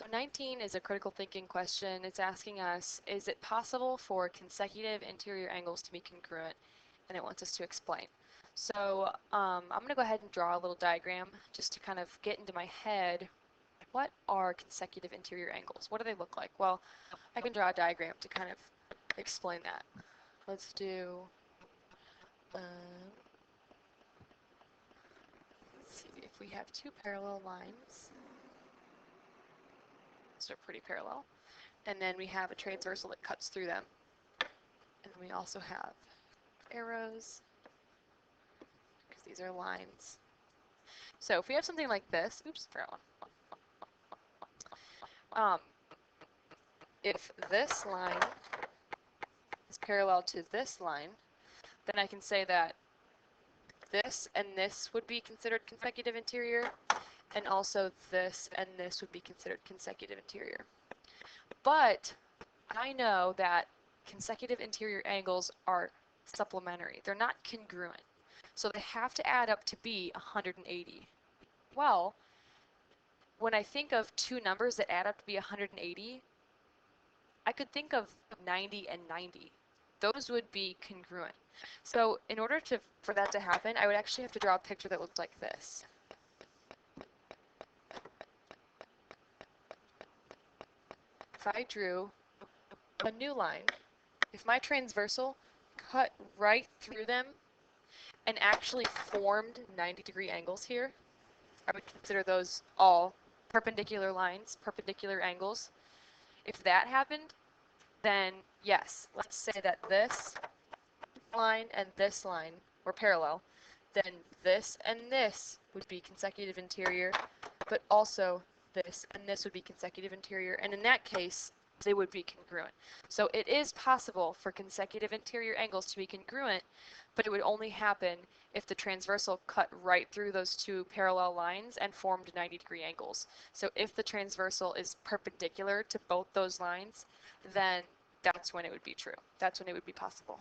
So 19 is a critical thinking question. It's asking us, is it possible for consecutive interior angles to be congruent? And it wants us to explain. So I'm going to go ahead and draw a little diagram just to kind of get into my head. What are consecutive interior angles? What do they look like? Well, I can draw a diagram to kind of explain that. Let's do, let's see if we have two parallel lines. Those are pretty parallel. And then we have a transversal that cuts through them. And then we also have arrows, because these are lines. So if we have something like this, oops, forgot one. If this line is parallel to this line, then I can say that this and this would be considered consecutive interior, and also this and this would be considered consecutive interior. But I know that consecutive interior angles are supplementary. They're not congruent. So they have to add up to be 180. Well, when I think of two numbers that add up to be 180, I could think of 90 and 90. Those would be congruent. So in order for that to happen, I would actually have to draw a picture that looked like this. If I drew a new line, if my transversal cut right through them and actually formed 90-degree angles here, I would consider those all perpendicular lines, perpendicular angles. If that happened, then yes, let's say that this line and this line were parallel, then this and this would be consecutive interior, but also this and this would be consecutive interior, and in that case, they would be congruent. So it is possible for consecutive interior angles to be congruent, but it would only happen if the transversal cut right through those two parallel lines and formed 90-degree angles. So if the transversal is perpendicular to both those lines, then that's when it would be true. That's when it would be possible.